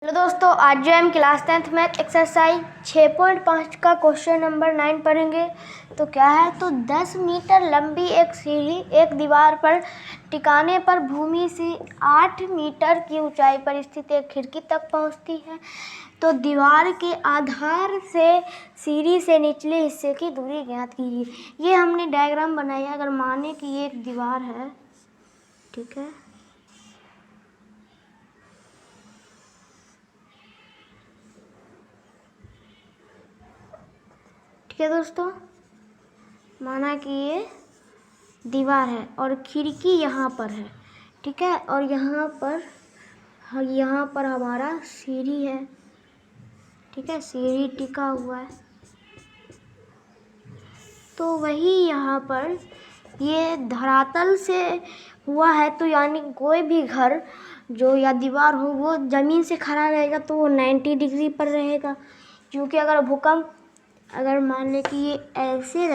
Hello दोस्तों, आज जो हम क्लास 10th मैथ एक्सरसाइज 6.5 का क्वेश्चन नंबर 9 पढ़ेंगे। तो क्या है, तो 10 मीटर लंबी एक सीढ़ी एक दीवार पर टिकाने पर भूमि से 8 मीटर की ऊंचाई पर स्थित एक खिड़की तक पहुंचती है। तो दीवार के आधार से सीढ़ी से निचले हिस्से की दूरी ज्ञात कीजिए। ये हमने डायग्राम बनाया। अगर माने कि ये एक दीवार है, ठीक है, ठीक है दोस्तों, माना कि ये दीवार है और खिड़की यहाँ पर है, ठीक है, और यहाँ पर हमारा सीढ़ी है, ठीक है, सीढ़ी टिका हुआ है। तो वही यहाँ पर ये धरातल से हुआ है, तो यानी कोई भी घर जो या दीवार हो वो ज़मीन से खड़ा रहेगा तो वो 90 डिग्री पर रहेगा। क्योंकि अगर भूकंप, अगर मान लें कि ये ऐसे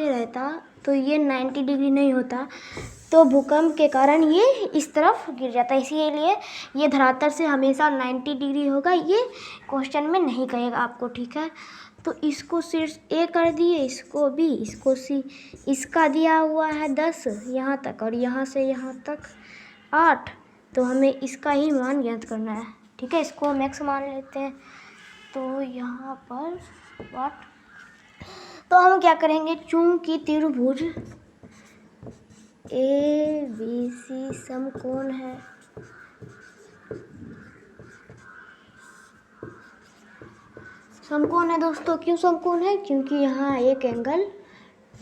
रहता तो ये 90 डिग्री नहीं होता, तो भूकंप के कारण ये इस तरफ गिर जाता। इसीलिए ये धरातल से हमेशा 90 डिग्री होगा। ये क्वेश्चन में नहीं कहेगा आपको, ठीक है। तो इसको सिर्फ ए कर दिए, इसको बी, इसको सी। इसका दिया हुआ है 10 यहाँ तक और यहाँ से यहाँ तक 8, तो हमें इसका ही मान ज्ञात करना है, ठीक है। इसको हम x मान लेते हैं। तो यहाँ पर वाट, तो हम क्या करेंगे, चूंकि त्रिभुज ए बी सी समकोण है, समकोण है दोस्तों। क्यों समकोण है? क्योंकि यहाँ एक एंगल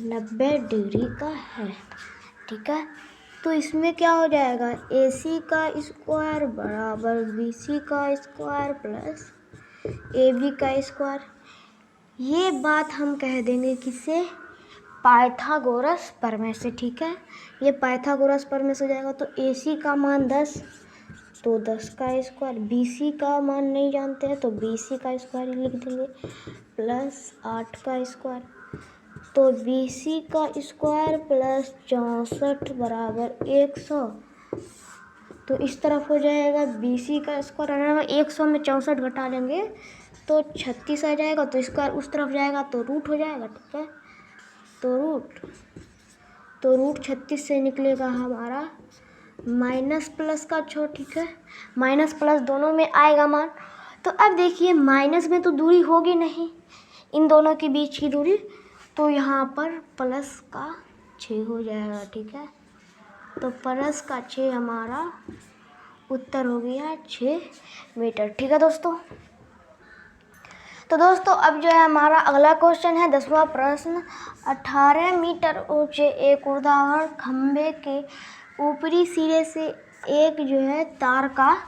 90 डिग्री का है, ठीक है। तो इसमें क्या हो जाएगा, ए सी का स्क्वायर बराबर बी सी का स्क्वायर प्लस ए बी का स्क्वायर। ये बात हम कह देंगे किससे, पाइथागोरस प्रमेय से, ठीक है। ये पाइथागोरस प्रमेय से हो जाएगा। तो ए सी का मान 10, तो 10 का स्क्वायर, बी सी का मान नहीं जानते हैं तो बी सी का स्क्वायर लिख देंगे प्लस 8 का स्क्वायर। तो बी सी का स्क्वायर प्लस 64 बराबर 100। तो इस तरफ हो जाएगा बी सी का स्क्वायर, 100 में 64 घटा लेंगे तो 36 आ जाएगा। तो स्क्वायर उस तरफ जाएगा तो रूट हो जाएगा, ठीक है। तो रूट 36 से निकलेगा हमारा माइनस प्लस का छो, ठीक है। माइनस प्लस दोनों में आएगा मान। तो अब देखिए, माइनस में तो दूरी होगी नहीं, इन दोनों के बीच की दूरी, तो यहाँ पर प्लस का 6 हो जाएगा, ठीक है। तो प्लस का 6 हमारा उत्तर हो गया 6 मीटर, ठीक है दोस्तों। तो दोस्तों अब जो है हमारा अगला क्वेश्चन है 10वां प्रश्न। 18 मीटर ऊंचे एक ऊर्ध्वाधर खंभे के ऊपरी सिरे से एक जो है तार का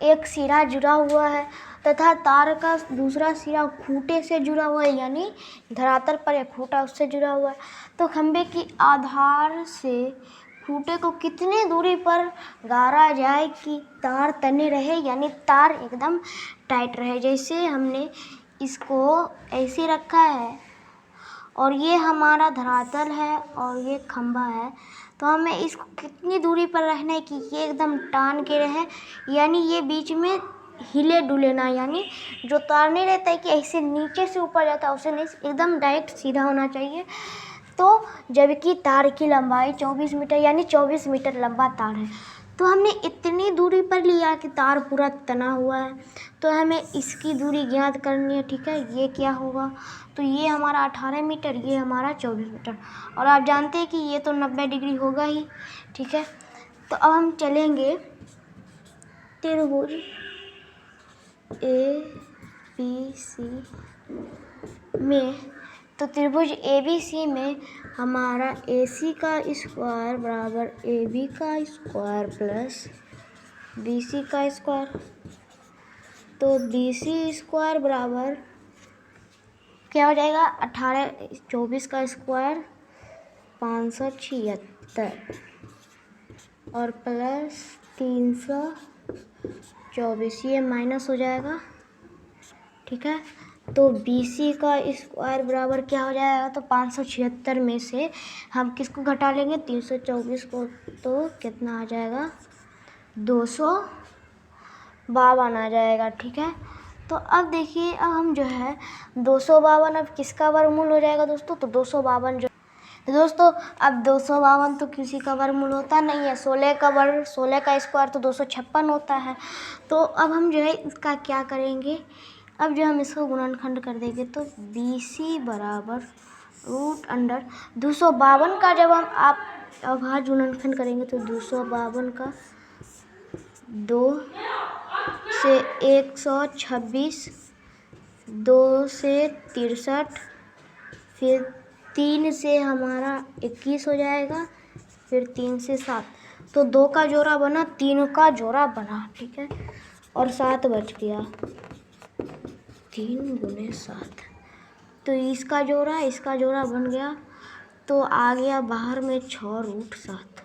एक सिरा जुड़ा हुआ है तथा तार का दूसरा सिरा खूंटे से जुड़ा हुआ है, यानी धरातल पर एक खूंटा उससे जुड़ा हुआ है। तो खंभे की आधार से खूंटे को कितनी दूरी पर गाड़ा जाए कि तार तने रहे, यानी तार एकदम टाइट रहे। जैसे हमने इसको ऐसे रखा है और ये हमारा धरातल है और ये खंभा है, तो हमें इसको कितनी दूरी पर रखना है कि ये एकदम टान के रहे, यानी ये बीच में हिले डुले ना, यानी जो तार नहीं रहता है कि ऐसे नीचे से ऊपर जाता है उसे नहीं, एकदम डायरेक्ट सीधा होना चाहिए। तो जबकि तार की लंबाई 24 मीटर, यानी 24 मीटर लंबा तार है, तो हमने इतनी दूरी पर लिया कि तार पूरा तना हुआ है, तो हमें इसकी दूरी ज्ञात करनी है, ठीक है। ये क्या होगा, तो ये हमारा 18 मीटर, ये हमारा 24 मीटर, और आप जानते हैं कि ये तो 90 डिग्री होगा ही, ठीक है। तो अब हम चलेंगे त्रिभुज ए बी सी में। तो त्रिभुज ए बी सी में हमारा ए सी का स्क्वायर बराबर ए बी का स्क्वायर प्लस बी सी का स्क्वायर। तो बी सी स्क्वायर बराबर क्या हो जाएगा, 18 24 का स्क्वायर 576 और प्लस 324, ये माइनस हो जाएगा, ठीक है। तो बी सी का स्क्वायर बराबर क्या हो जाएगा, तो 576 में से हम किसको घटा लेंगे, 324 को, तो कितना आ जाएगा 200 52 आ जाएगा। ठीक है, तो अब देखिए अब हम जो है 252 अब किसका वर्गमूल हो जाएगा दोस्तों, तो 252 जो तो दोस्तों अब 252 तो किसी का वर्गमूल होता नहीं है, 16 का स्क्वायर तो 256 होता है। तो अब हम जो है इसका क्या करेंगे, अब जो हम इसको गुणनखंड कर देंगे तो BC बराबर √अंडर 252 का जब हम आप अभाज्य गुणनखंड करेंगे तो 252 का 2 से 126, 2 से 63, फिर 3 से हमारा 21 हो जाएगा, फिर 3 से 7, तो 2 का जोड़ा बना, 3 का जोड़ा बना। ठीक है, और 7 बच गया, 3 × 7, तो इसका जोड़ा बन गया, तो आ गया बाहर में 6√7,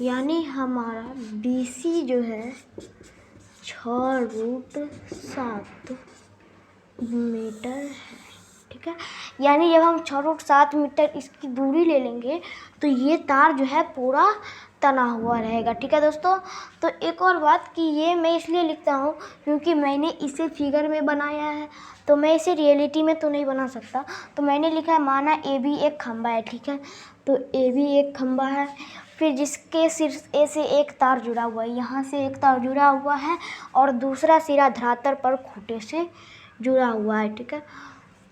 यानी हमारा BC जो है 6√7 मीटर है। ठीक है, यानी जब हम 6√7 मीटर इसकी दूरी ले लेंगे तो ये तार जो है पूरा तना हुआ रहेगा। ठीक है दोस्तों, तो एक और बात कि ये मैं इसलिए लिखता हूँ क्योंकि मैंने इसे फिगर में बनाया है, तो मैं इसे रियलिटी में तो नहीं बना सकता, तो मैंने लिखा है माना AB एक खंभा है। ठीक है, तो AB एक खंभा है, फिर जिसके सिर ए से एक तार जुड़ा हुआ है, यहाँ से एक तार जुड़ा हुआ है और दूसरा सिरा धरातल पर खूंटे से जुड़ा हुआ है। ठीक है,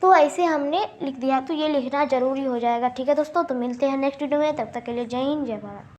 तो ऐसे हमने लिख दिया, तो ये लिखना ज़रूरी हो जाएगा। ठीक है दोस्तों, तो मिलते हैं नेक्स्ट वीडियो में, तब तक के लिए जय हिंद जय भारत।